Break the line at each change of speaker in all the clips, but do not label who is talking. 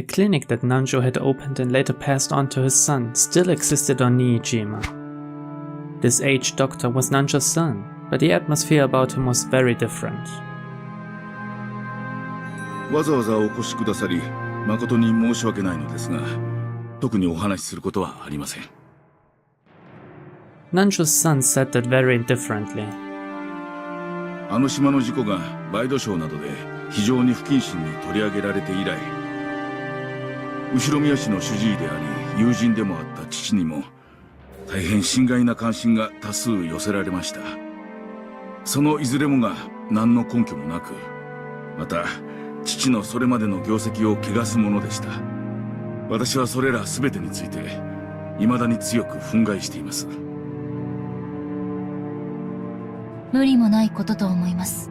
The clinic that Nanjo had opened and later passed on to his son still existed on Niijima. This aged doctor was Nanjo's son, but the atmosphere about him was very different.
わざわざお越しくださり、誠に申し訳ないのですが、特にお話しすることはありません。
Nanjo's son said that very indifferently.
あの島の事故がワイドショーなどで非常に不謹慎に取り上げられて以来、後宮氏の主治医であり友人でもあった父にも大変心外な関心が多数寄せられました。そのいずれもが何の根拠もなく、また父のそれまでの業績を汚すものでした。私はそれら全てについて未だに強く憤慨しています。
無理もないことと思います。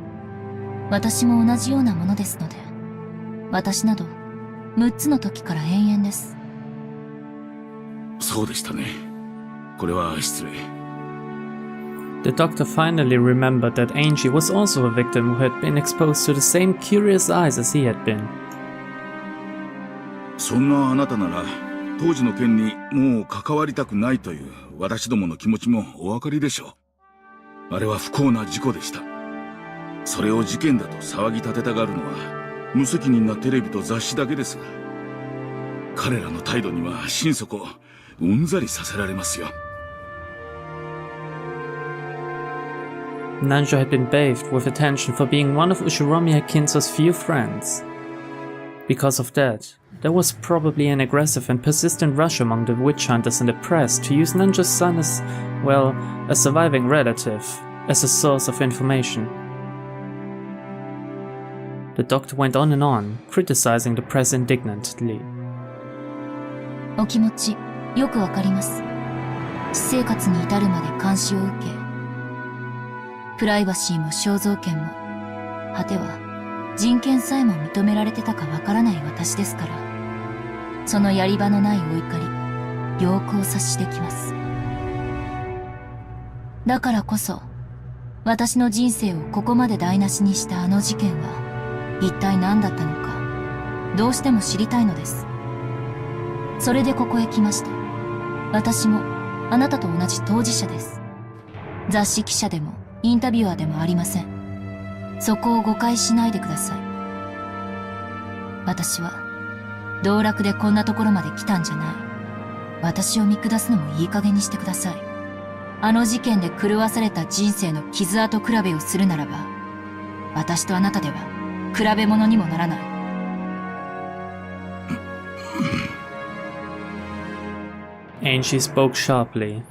私も同じようなものですので、私など6つの時から延々です。
そうでしたね。これは失礼。
The doctor finally remembered that Angie was also a victim who had been exposed to the same curious eyes as he had been.
そんなあなたなら当時の件にもう関わりたくないという私どもの気持ちもお分かりでしょう。あれは不幸な事故でした。それを事件だと騒ぎ立てたがるのは無責任なテレビと雑誌だけです。彼らの態度には心底うんざりさせられますよ。
Nanjo had been bathed with attention for being one of Ushiromiya Kinzo's few friends. Because of that, there was probably an aggressive and persistent rush among the witch hunters and the press to use Nanjo's son as, well, a surviving relative, as a source of information. The doctor went on and on, criticizing the press indignantly.
お気持ち、よくわかります。私生活に至るまで監視を受け、プライバシーも肖像権も、果ては人権さえも認められてたかわからない私ですから、そのやり場のないお怒り、よくお察しできます。だからこそ、私の人生をここまで台無しにしたあの事件は、一体何だったのか、どうしても知りたいのです。それでここへ来ました。私も、あなたと同じ当事者です。雑誌記者でも、インタビュアーでもありません。そこを誤解しないでください。私は道楽でこんなところまで来たんじゃない。私を見下すのもいい加減にしてください。あの事件で狂わされた人生の傷跡比べをするならば、私とあなたでは比べ物にもならない。
Angie spoke sharply.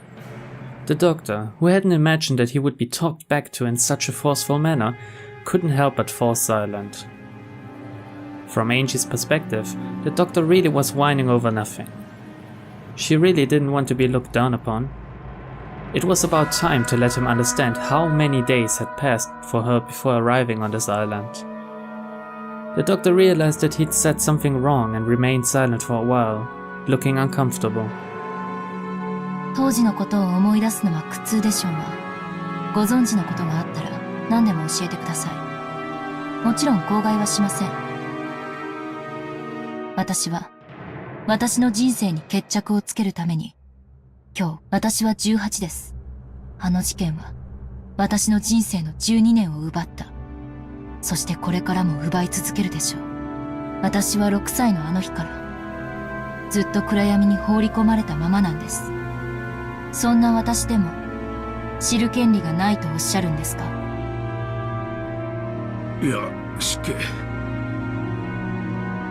The doctor, who hadn't imagined that he would be talked back to in such a forceful manner, couldn't help but fall silent. From Angie's perspective, the doctor really was whining over nothing. She really didn't want to be looked down upon. It was about time to let him understand how many days had passed for her before arriving on this island. The doctor realized that he'd said something wrong and remained silent for a while, looking uncomfortable.
当時のことを思い出すのは苦痛でしょうが、ご存知のことがあったら何でも教えてください。もちろん口外はしません。私は、私の人生に決着をつけるために、今日、私は18です。あの事件は、私の人生の12年を奪った。そしてこれからも奪い続けるでしょう。私は6歳のあの日から、ずっと暗闇に放り込まれたままなんです。そんな私でも、知る権利がないとおっしゃるんですか？
いや、失敬。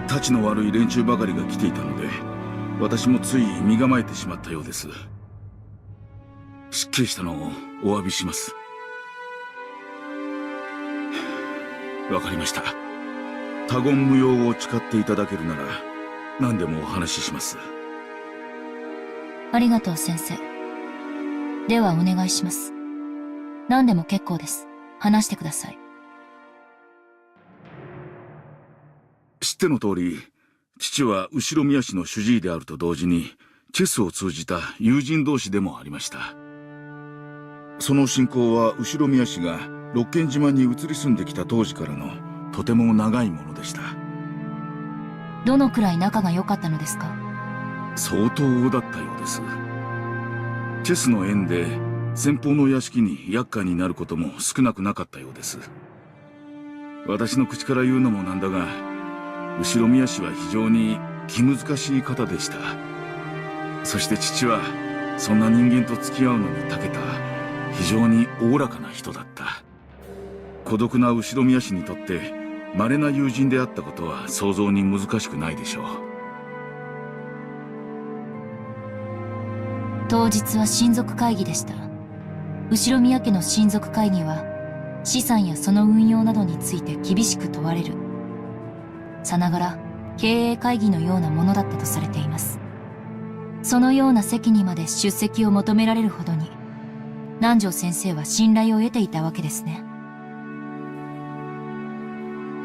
たちの悪い連中ばかりが来ていたので、私もつい身構えてしまったようです。失敬したのをお詫びします。わかりました。他言無用を誓っていただけるなら、何でもお話しします。
ありがとう、先生。ではお願いします。何でも結構です。話してください。
知っての通り、父は後宮氏の主治医であると同時に、チェスを通じた友人同士でもありました。その親交は後宮氏が六軒島に移り住んできた当時からのとても長いものでした。
どのくらい仲が良かったのですか？
相当だったようです。チェスの縁で先方の屋敷に厄介になることも少なくなかったようです。私の口から言うのもなんだが、後宮氏は非常に気難しい方でした。そして父はそんな人間と付き合うのに長けた非常におおらかな人だった。孤独な後宮氏にとって稀な友人であったことは想像に難しくないでしょう。
当日は親族会議でした。後宮家の親族会議は資産やその運用などについて厳しく問われるさながら経営会議のようなものだったとされています。そのような席にまで出席を求められるほどに南條先生は信頼を得ていたわけですね。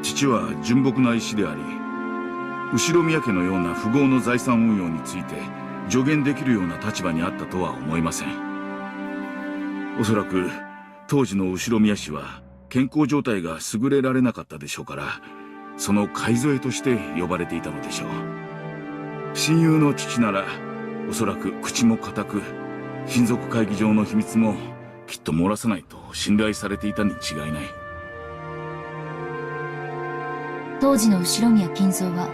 父は純朴な医師であり、後宮家のような富豪の財産運用について助言できるような立場にあったとは思いません。おそらく当時の後宮氏は健康状態が優れられなかったでしょうから、その買い添えとして呼ばれていたのでしょう。親友の父ならおそらく口も固く、親族会議上の秘密もきっと漏らさないと信頼されていたに違いない。
当時の後宮金蔵は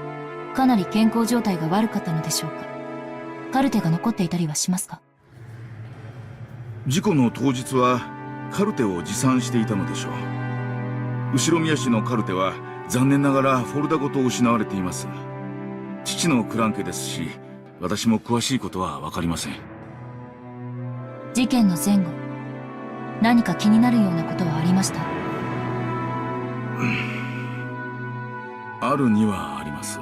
かなり健康状態が悪かったのでしょうか？カルテが残っていたりはしますか？
事故の当日はカルテを持参していたのでしょう。後宮氏のカルテは残念ながらフォルダごと失われています。父のクラン家ですし、私も詳しいことは分かりません。
事件の前後、何か気になるようなことはありました？
あるにはあります。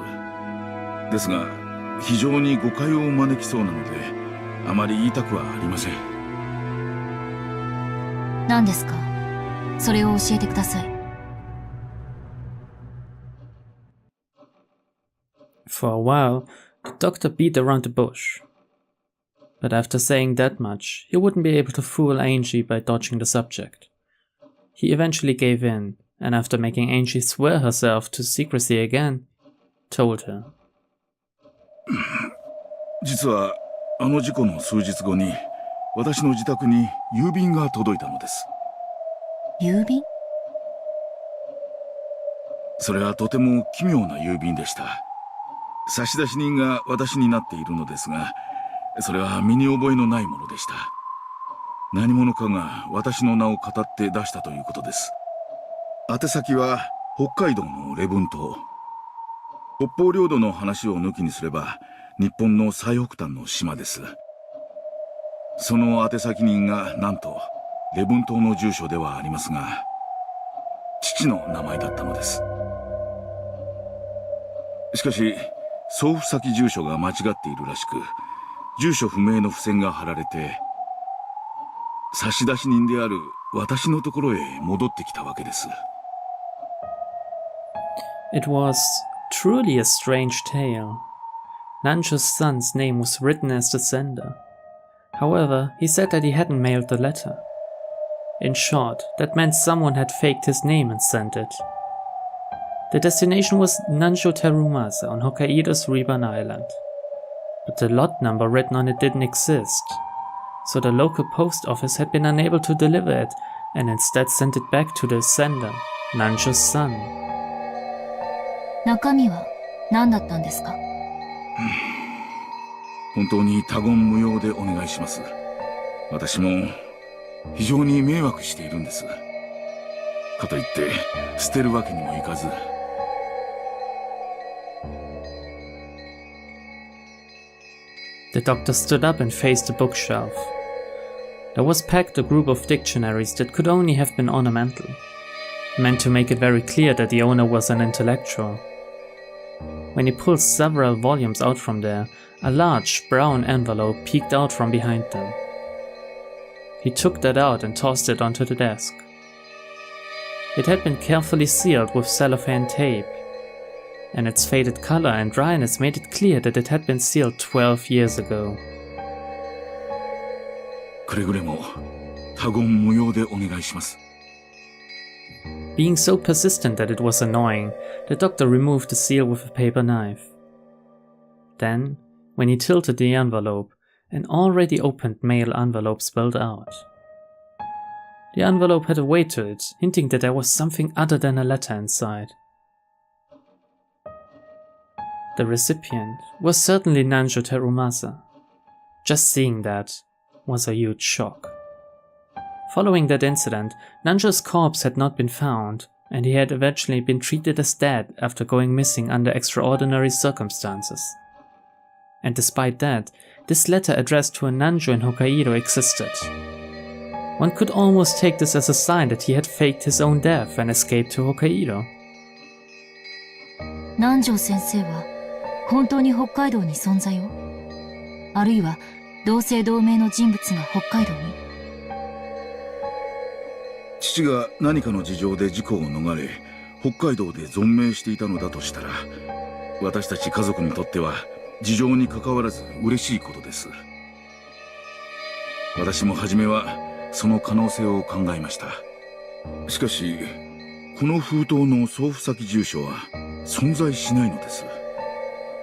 ですが、非常に誤解を招きそうなので、あまり言いたくはありません。
何ですか？それを教えてください。
For a while, the doctor beat around the bush. But after saying that much, he wouldn't be able to fool Angie by dodging the subject. He eventually gave in, and after making Angie swear herself to secrecy again, told her.
実はあの事故の数日後に私の自宅に郵便が届いたのです。
郵便？
それはとても奇妙な郵便でした。差出人が私になっているのですが、それは身に覚えのないものでした。何者かが私の名を語って出したということです。宛先は北海道の礼文島。北方領土の話を抜きにすれば日本の最北端の島です。その宛先人がなんと礼文島の住所ではありますが、父の名前だったのです。しかし送付先住所が間違っているらしく、住所不明の付箋が貼られて、差出人である私のところへ戻ってきたわけです。
It was truly a strange tale. Nancho's son's name was written as the sender. However, he said that he hadn't mailed the letter. In short, that meant someone had faked his name and sent it. The destination was Nancho Terumasa on Hokkaido's Riban Island. But the lot number written on it didn't exist, so the local post office had been unable to deliver it and instead sent it back to the sender, Nancho's son.
中身は何だったんですか？
本当に他言無用でお願いします。私も非常に迷惑しているんです。かといって捨てるわけにもいかず。
The doctor stood up and faced the bookshelf. There was packed a group of dictionaries that could only have been ornamental, meant to make it very clear that the owner was an intellectual. When he pulled several volumes out from there, a large brown envelope peeked out from behind them. He took that out and tossed it onto the desk. It had been carefully sealed with cellophane tape, and its faded color and dryness made it clear that it had been sealed 12 years ago.
くれぐれも他言無用でお願いします。
Being so persistent that it was annoying, the doctor removed the seal with a paper knife. Then, when he tilted the envelope, an already opened mail envelope spilled out. The envelope had a weight to it, hinting that there was something other than a letter inside. The recipient was certainly Nanjo Terumasa. Just seeing that was a huge shock. Following that incident, Nanjo's corpse had not been found, and he had eventually been treated as dead after going missing under extraordinary circumstances. And despite that, this letter addressed to a Nanjo in Hokkaido existed. One could almost take this as a sign that he had faked his own death and escaped to Hokkaido.
南條先生は本当に北海道に存在を？あるいは同姓同名の人物が北海道に？
父が何かの事情で事故を逃れ、北海道で存命していたのだとしたら、私たち家族にとっては事情に関わらず嬉しいことです。私も初めはその可能性を考えました。しかし、この封筒の送付先住所は存在しないのです。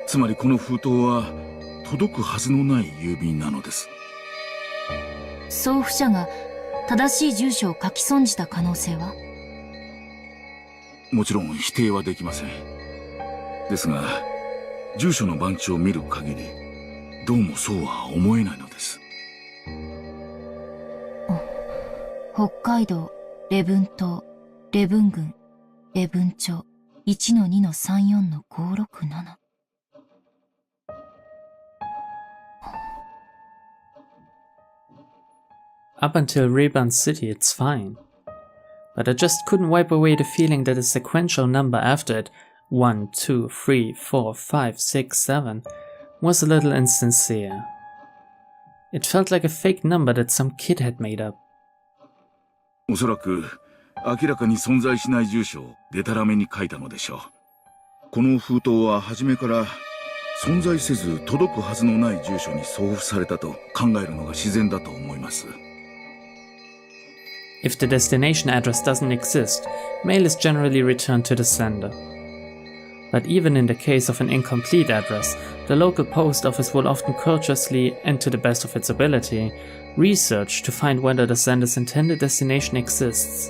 つまりこの封筒は届くはずのない郵便なのです。
送付者が正しい住所を書き損じた可能性は？
もちろん否定はできません。ですが、住所の番地を見る限り、どうもそうは思えないのです。
北海道礼文島礼文郡礼文町 1-2-34-567。Up
until Reban City, it's fine. But I just couldn't wipe away the feeling that a sequential number after it, 1, 2, 3, 4, 5, 6, 7, was a little insincere. It felt like a fake number that some kid had made up.
おそらく明らかに存在しない住所をデタラメに書いたのでしょう。この封筒は初めから存在せず届くはずのない住所に送付されたと考えるのが自然だと思います。
If the destination address doesn't exist, mail is generally returned to the sender. But even in the case of an incomplete address, the local post office will often courteously, and to the best of its ability, research to find whether the sender's intended destination exists.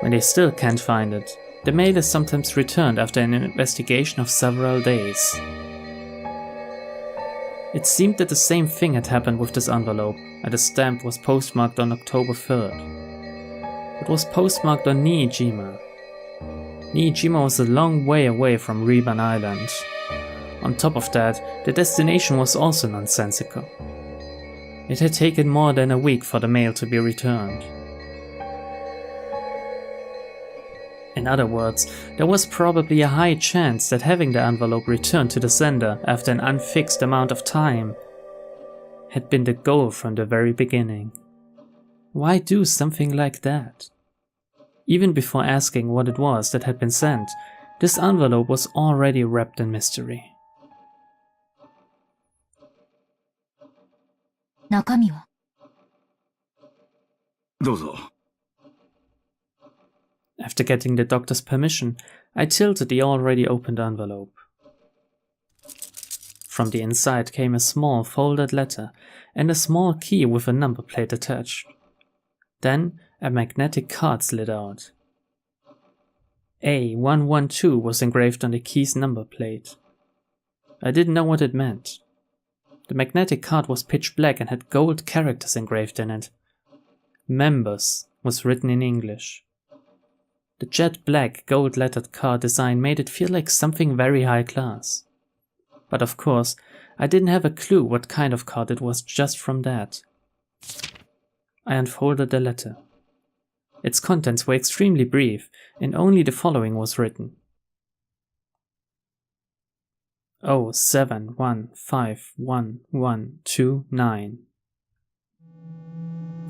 When they still can't find it, the mail is sometimes returned after an investigation of several days. It seemed that the same thing had happened with this envelope, and the stamp was postmarked on October 3rd. It was postmarked on Niijima. Niijima was a long way away from Reban Island. On top of that, the destination was also nonsensical. It had taken more than a week for the mail to be returned. In other words, there was probably a high chance that having the envelope returned to the sender after an unfixed amount of time had been the goal from the very beginning. Why do something like that? Even before asking what it was that had been sent, this envelope was already wrapped in mystery.
中身は？
どうぞ。
After getting the doctor's permission, I tilted the already opened envelope. From the inside came a small folded letter and a small key with a number plate attached. Then a magnetic card slid out. A112 was engraved on the key's number plate. I didn't know what it meant. The magnetic card was pitch black and had gold characters engraved in it. Members was written in English. The jet black gold lettered card design made it feel like something very high class. But of course, I didn't have a clue what kind of card it was just from that. I unfolded the letter. Its contents were extremely brief, and only the following was written. 07151129.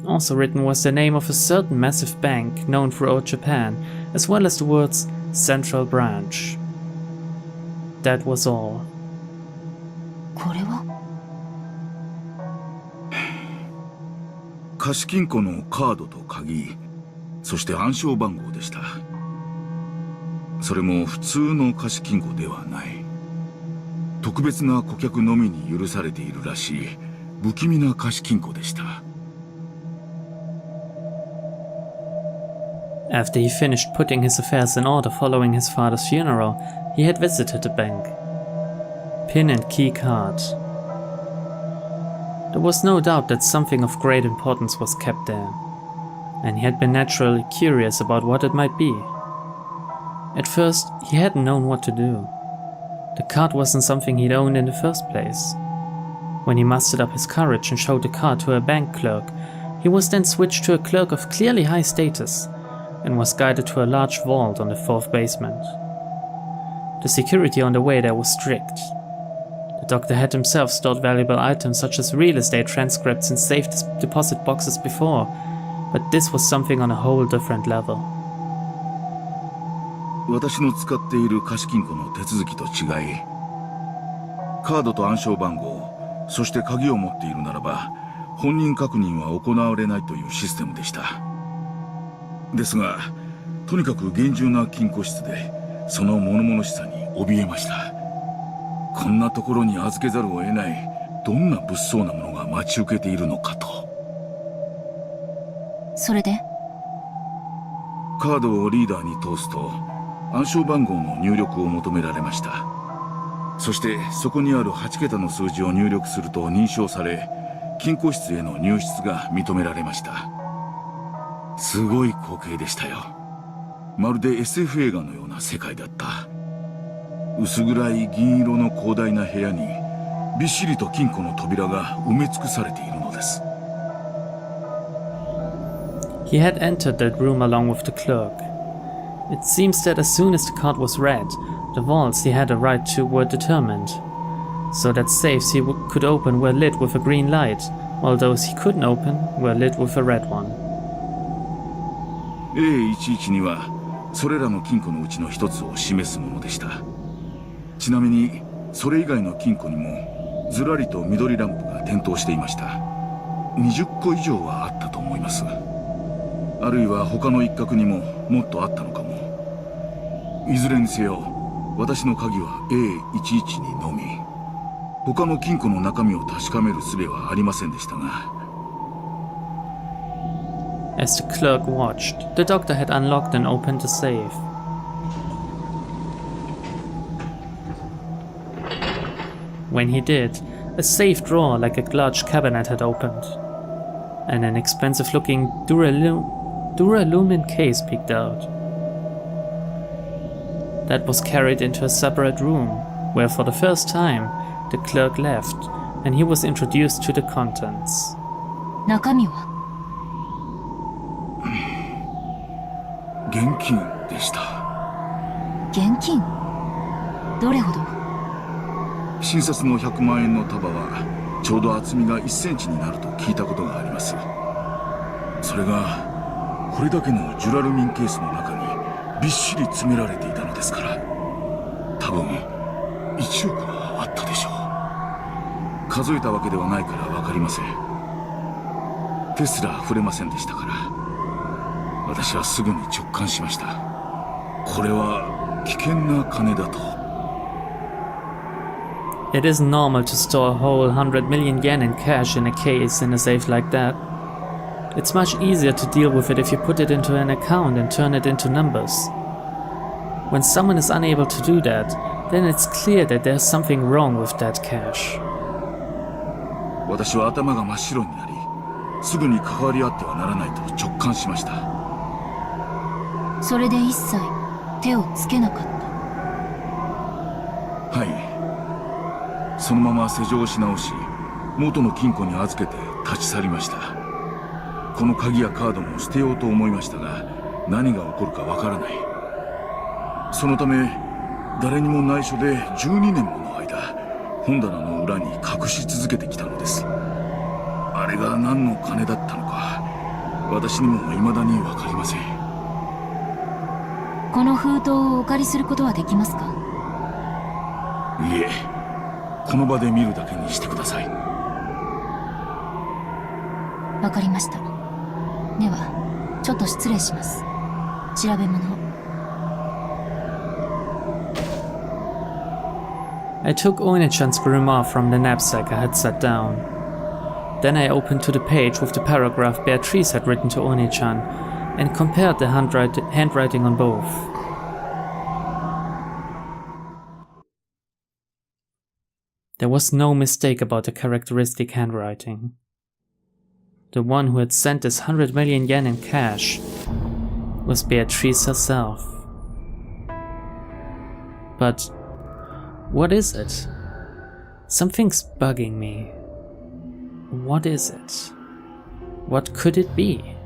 Also written was the name of a certain massive bank known throughout Japan, as well as the words Central Branch. That was all.
これは？
貸金庫のカードと鍵、そして暗証番号でした。それも普通の貸金庫ではない。特別な顧客のみに許されているらしい不気味な貸金庫でした。
After he finished putting his affairs in order following his father's funeral, he had visited the bank. Pin and key card. There was no doubt that something of great importance was kept there, and he had been naturally curious about what it might be. At first, he hadn't known what to do. The card wasn't something he'd owned in the first place. When he mustered up his courage and showed the card to a bank clerk, he was then switched to a clerk of clearly high status, and was guided to a large vault on the 4th basement. The security on the way there was strict. The doctor had himself stored valuable items such as real estate transcripts in safe deposit boxes before, but this was something on a whole different level.
私の使っている貸金庫の手続きと違い、カードと暗証番号、そして鍵を持っているならば、本人確認は行われないというシステムでした。ですが、とにかく厳重な金庫室で、その物々しさに怯えました。こんなところに預けざるを得ない、どんな物騒なものが待ち受けているのかと。
それで？
カードをリーダーに通すと、暗証番号の入力を求められました。そしてそこにある8桁の数字を入力すると認証され、金庫室への入室が認められました。すごい光景でしたよ。まるで SF 映画のような世界だった。薄暗い銀色の広大な部屋にびっしりと金庫の扉が埋め尽くされているのです。
He had entered that room along with the clerk. It seems that as soon as the card was read, the vaults he had a right to were determined, so that safes he could open were lit with a green light, while those he couldn't open were lit with a red one.
A11 にはそれらの金庫のうちの一つを示すものでした。ちなみにそれ以外の金庫にもずらりと緑ランプが点灯していました。20個以上はあったと思います。あるいは他の一角にももっとあったのかも。いずれにせよ、私の鍵は A11 にのみ、他の金庫の中身を確かめる術はありませんでしたが。
As the clerk watched, the doctor had unlocked and opened the safe. When he did, a safe drawer like a large cabinet had opened, and an expensive-looking duralumin case peeked out. That was carried into a separate room, where for the first time, the clerk left, and he was introduced to the contents.
中身は？
現金でした。
現金？どれほど？
新札の100万円の束はちょうど厚みが1センチになると聞いたことがあります。それがこれだけのジュラルミンケースの中にびっしり詰められていたのですから、多分1億はあったでしょう。数えたわけではないから分かりません。手すら触れませんでしたから、私はすぐに直感しました。これは危険な金だと。
It isn't normal to store a whole 100 million yen in cash in a case in a safe like that. It's much easier to deal with it if you put it into an account and turn it into numbers. When someone is unable to do that, then it's clear that there's something wrong with that cash.
私は頭が真っ白になり、すぐに関わり合ってはならないと直感しました。
それで一切手をつけなかった。
はい。そのまま施錠をし直し、元の金庫に預けて立ち去りました。この鍵やカードも捨てようと思いましたが、何が起こるかわからない。そのため、誰にも内緒で12年もの間、本棚の裏に隠し続けてきたのです。あれが何の金だったのか、私にも未だにわかりません。
この封筒をお借りすることはできますか？
いえ、この場で見るだけにしてください。
わかりました。では、ちょっと失礼します。調べ物を。
I took Oni-chan's grimoire from the knapsack I had set down. Then I opened to the page with the paragraph Beatrice had written to Oni-chan and compared the handwriting on both. There was no mistake about the characteristic handwriting. The one who had sent this 100 million yen in cash was Beatrice herself. But what is it? Something's bugging me. What is it? What could it be?